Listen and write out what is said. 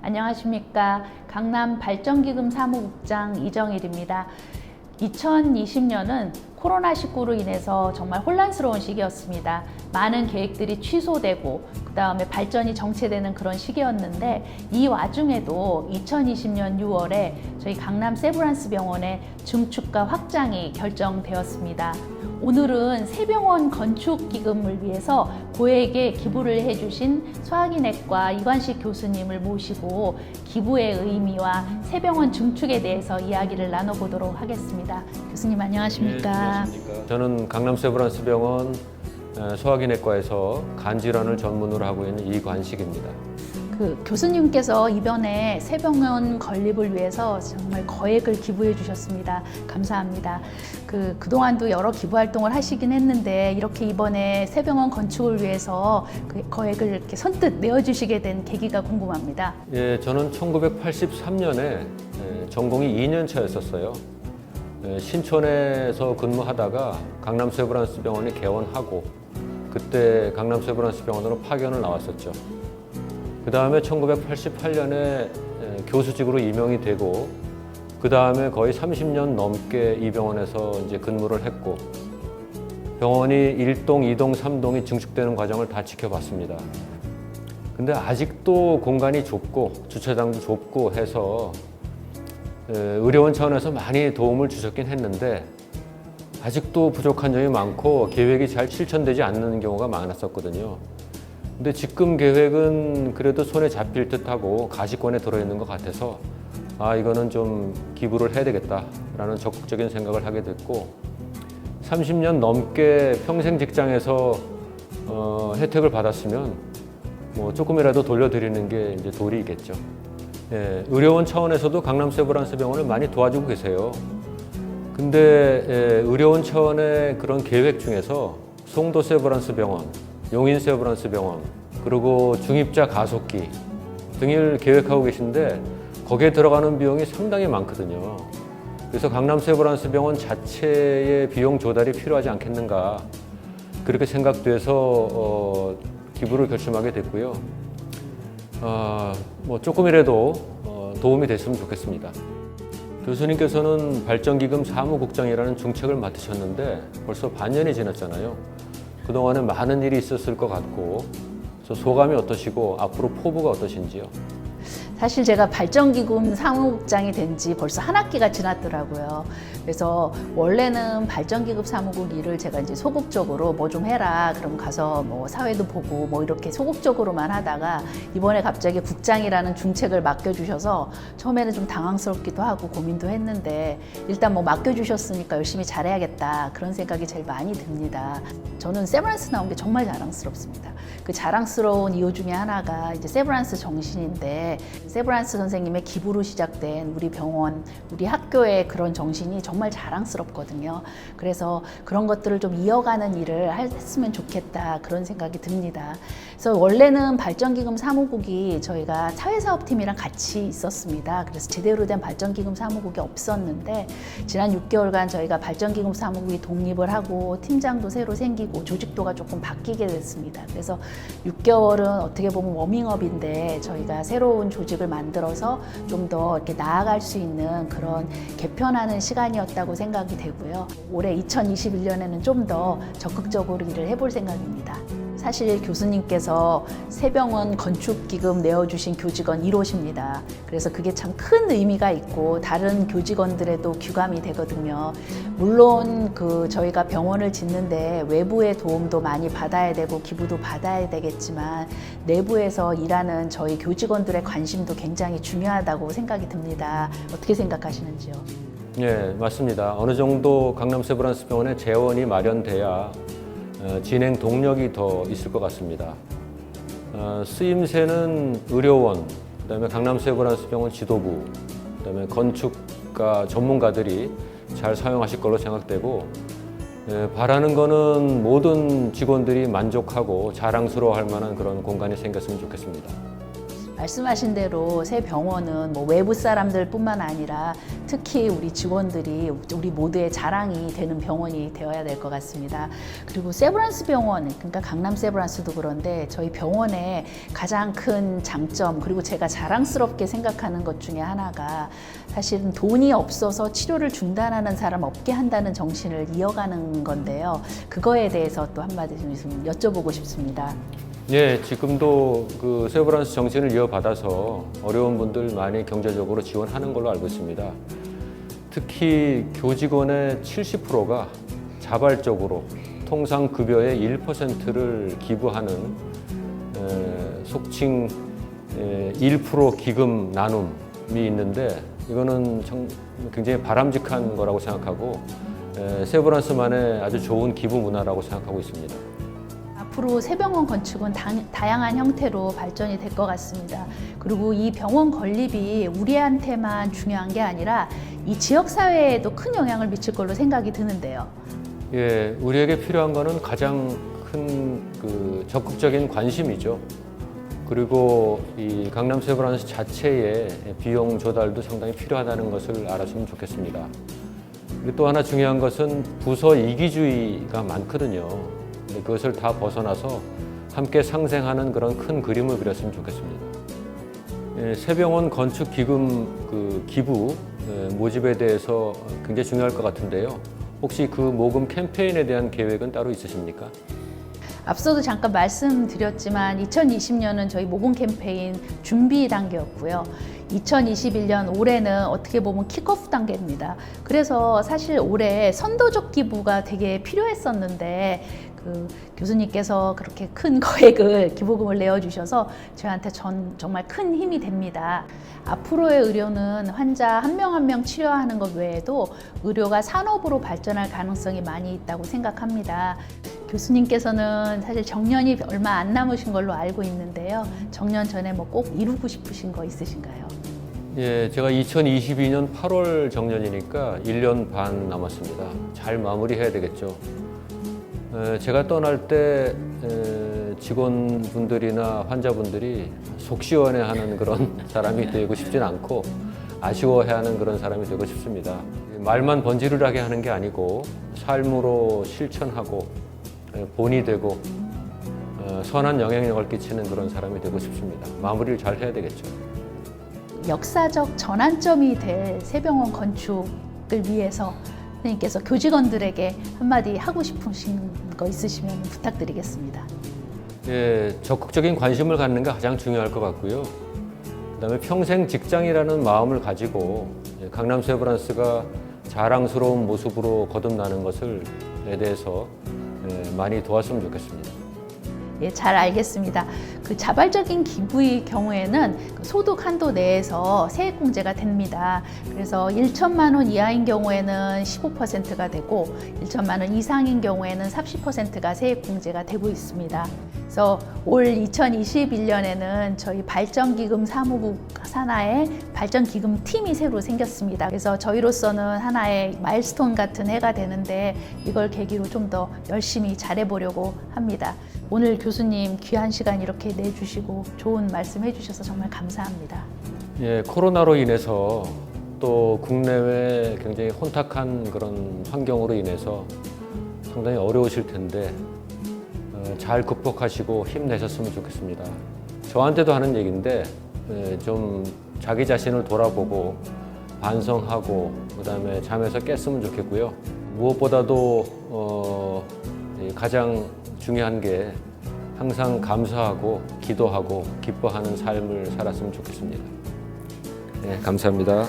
안녕하십니까. 강남 발전기금 사무국장 이정일입니다. 2020년은 코로나19로 인해서 정말 혼란스러운 시기였습니다. 많은 계획들이 취소되고 그 다음에 발전이 정체되는 그런 시기였는데, 이 와중에도 2020년 6월에 저희 강남 세브란스 병원의 증축과 확장이 결정되었습니다. 오늘은 새 병원 건축 기금을 위해서 고액의 기부를 해주신 소화기내과 이관식 교수님을 모시고 기부의 의미와 새 병원 증축에 대해서 이야기를 나눠보도록 하겠습니다. 교수님 안녕하십니까? 네, 안녕하십니까. 저는 강남 세브란스 병원 소화기내과에서 간질환을 전문으로 하고 있는 이관식입니다. 교수님께서 이번에 새 병원 건립을 위해서 정말 거액을 기부해 주셨습니다. 감사합니다. 그동안도 여러 기부 활동을 하시긴 했는데, 이렇게 이번에 새 병원 건축을 위해서 그 거액을 이렇게 선뜻 내어주시게 된 계기가 궁금합니다. 예, 저는 1983년에 전공이 2년 차였었어요. 신촌에서 근무하다가 강남 세브란스 병원이 개원하고, 그때 강남 세브란스 병원으로 파견을 나왔었죠. 그 다음에 1988년에 교수직으로 임용이 되고, 그 다음에 거의 30년 넘게 이 병원에서 이제 근무를 했고, 병원이 1동, 2동, 3동이 증축되는 과정을 다 지켜봤습니다. 근데 아직도 공간이 좁고 주차장도 좁고 해서 의료원 차원에서 많이 도움을 주셨긴 했는데, 아직도 부족한 점이 많고 계획이 잘 실천되지 않는 경우가 많았었거든요. 근데 지금 계획은 그래도 손에 잡힐 듯하고 가시권에 들어있는 것 같아서, 이거는 좀 기부를 해야 되겠다라는 적극적인 생각을 하게 됐고, 30년 넘게 평생 직장에서 혜택을 받았으면 뭐 조금이라도 돌려드리는 게 이제 도리이겠죠. 예, 의료원 차원에서도 강남 세브란스 병원을 많이 도와주고 계세요. 근데 의료원 차원의 그런 계획 중에서 송도 세브란스 병원, 용인 세브란스 병원, 그리고 중입자 가속기 등을 계획하고 계신데, 거기에 들어가는 비용이 상당히 많거든요. 그래서 강남 세브란스 병원 자체의 비용 조달이 필요하지 않겠는가, 그렇게 생각돼서 기부를 결심하게 됐고요. 뭐 조금이라도 도움이 됐으면 좋겠습니다. 교수님께서는 발전기금 사무국장이라는 중책을 맡으셨는데 벌써 반년이 지났잖아요. 그동안에 많은 일이 있었을 것 같고, 그래서 소감이 어떠시고 앞으로 포부가 어떠신지요? 사실 제가 발전기금 사무국장이 된 지 벌써 한 학기가 지났더라고요. 그래서 원래는 발전기금 사무국 일을 제가 이제 소극적으로 뭐 좀 해라, 그럼 가서 뭐 사회도 보고 뭐 이렇게 소극적으로만 하다가, 이번에 갑자기 국장이라는 중책을 맡겨주셔서 처음에는 좀 당황스럽기도 하고 고민도 했는데, 일단 뭐 맡겨주셨으니까 열심히 잘해야겠다, 그런 생각이 제일 많이 듭니다. 저는 세브란스 나온 게 정말 자랑스럽습니다. 그 자랑스러운 이유 중에 하나가 이제 세브란스 정신인데, 세브란스 선생님의 기부로 시작된 우리 병원, 우리 학교의 그런 정신이 정말 자랑스럽거든요. 그래서 그런 것들을 좀 이어가는 일을 했으면 좋겠다, 그런 생각이 듭니다. 그래서 원래는 발전기금 사무국이 저희가 사회사업팀이랑 같이 있었습니다. 그래서 제대로 된 발전기금 사무국이 없었는데, 지난 6개월간 저희가 발전기금 사무국이 독립을 하고 팀장도 새로 생기고 조직도가 조금 바뀌게 됐습니다. 그래서 6개월은 어떻게 보면 워밍업인데, 저희가 새로운 조직을 만들어서 좀 더 이렇게 나아갈 수 있는 그런 개편하는 시간이었다고 생각이 되고요. 올해 2021년에는 좀 더 적극적으로 일을 해볼 생각입니다. 사실 교수님께서 새 병원 건축기금 내어주신 교직원 1호십니다. 그래서 그게 참 큰 의미가 있고 다른 교직원들에도 귀감이 되거든요. 물론 저희가 병원을 짓는데 외부의 도움도 많이 받아야 되고 기부도 받아야 되겠지만, 내부에서 일하는 저희 교직원들의 관심도 굉장히 중요하다고 생각이 듭니다. 어떻게 생각하시는지요? 네, 맞습니다. 어느 정도 강남 세브란스 병원에 재원이 마련돼야 진행 동력이 더 있을 것 같습니다. 쓰임새는 의료원, 그다음에 강남 세브란스 병원 지도부, 그다음에 건축가 전문가들이 잘 사용하실 걸로 생각되고, 바라는 거는 모든 직원들이 만족하고 자랑스러워할 만한 그런 공간이 생겼으면 좋겠습니다. 말씀하신 대로 새 병원은 뭐 외부 사람들뿐만 아니라 특히 우리 직원들이 우리 모두의 자랑이 되는 병원이 되어야 될 것 같습니다. 그리고 세브란스 병원, 그러니까 강남 세브란스도 그런데 저희 병원의 가장 큰 장점, 그리고 제가 자랑스럽게 생각하는 것 중에 하나가 사실은 돈이 없어서 치료를 중단하는 사람 없게 한다는 정신을 이어가는 건데요. 그거에 대해서 또 한마디 좀 여쭤보고 싶습니다. 예, 지금도 그 세브란스 정신을 이어받아서 어려운 분들 많이 경제적으로 지원하는 걸로 알고 있습니다. 특히 교직원의 70%가 자발적으로 통상 급여의 1%를 기부하는 속칭 1% 기금 나눔이 있는데 이거는 굉장히 바람직한 거라고 생각하고 세브란스만의 아주 좋은 기부 문화라고 생각하고 있습니다. 앞으로 새 병원 건축은 다양한 형태로 발전이 될 것 같습니다. 그리고 이 병원 건립이 우리한테만 중요한 게 아니라 이 지역사회에도 큰 영향을 미칠 걸로 생각이 드는데요. 예, 우리에게 필요한 거는 가장 큰 그 적극적인 관심이죠. 그리고 이 강남 세브란스 자체의 비용 조달도 상당히 필요하다는 것을 알았으면 좋겠습니다. 그리고 또 하나 중요한 것은 부서 이기주의가 많거든요. 그것을 다 벗어나서 함께 상생하는 그런 큰 그림을 그렸으면 좋겠습니다. 새 병원 건축 기금 기부 모집에 대해서 굉장히 중요할 것 같은데요. 혹시 그 모금 캠페인에 대한 계획은 따로 있으십니까? 앞서도 잠깐 말씀드렸지만 2020년은 저희 모금 캠페인 준비 단계였고요. 2021년 올해는 어떻게 보면 킥오프 단계입니다. 그래서 사실 올해 선도적 기부가 되게 필요했었는데 그 교수님께서 그렇게 큰 거액을 기부금을 내어주셔서 저한테 정말 큰 힘이 됩니다. 앞으로의 의료는 환자 한 명 한 명 치료하는 것 외에도 의료가 산업으로 발전할 가능성이 많이 있다고 생각합니다. 교수님께서는 사실 정년이 얼마 안 남으신 걸로 알고 있는데요. 정년 전에 뭐 꼭 이루고 싶으신 거 있으신가요? 예, 제가 2022년 8월 정년이니까 1년 반 남았습니다. 잘 마무리해야 되겠죠. 제가 떠날 때 직원분들이나 환자분들이 속 시원해하는 그런 사람이 되고 싶진 않고 아쉬워해하는 그런 사람이 되고 싶습니다. 말만 번지르르하게 하는 게 아니고 삶으로 실천하고 본이 되고 선한 영향력을 끼치는 그런 사람이 되고 싶습니다. 마무리를 잘 해야 되겠죠. 역사적 전환점이 될 새 병원 건축을 위해서 선생님께서 교직원들에게 한마디 하고 싶으신 거 있으시면 부탁드리겠습니다. 예, 적극적인 관심을 갖는 게 가장 중요할 것 같고요. 그다음에 평생 직장이라는 마음을 가지고 강남 세브란스가 자랑스러운 모습으로 거듭나는 것에 대해서 많이 도왔으면 좋겠습니다. 예, 잘 알겠습니다. 그 자발적인 기부의 경우에는 그 소득 한도 내에서 세액공제가 됩니다. 그래서 1천만 원 이하인 경우에는 15%가 되고 1천만 원 이상인 경우에는 30%가 세액공제가 되고 있습니다. 그래서 올 2021년에는 저희 발전기금 사무국 산하에 발전기금 팀이 새로 생겼습니다. 그래서 저희로서는 하나의 마일스톤 같은 해가 되는데 이걸 계기로 좀 더 열심히 잘해보려고 합니다. 오늘 교수님 귀한 시간 이렇게 내주시고 좋은 말씀 해주셔서 정말 감사합니다. 예, 코로나로 인해서 또 국내외 굉장히 혼탁한 그런 환경으로 인해서 상당히 어려우실 텐데 잘 극복하시고 힘내셨으면 좋겠습니다. 저한테도 하는 얘기인데 좀 자기 자신을 돌아보고 반성하고 그다음에 잠에서 깼으면 좋겠고요. 무엇보다도 가장 중요한 게 항상 감사하고 기도하고 기뻐하는 삶을 살았으면 좋겠습니다. 네, 감사합니다.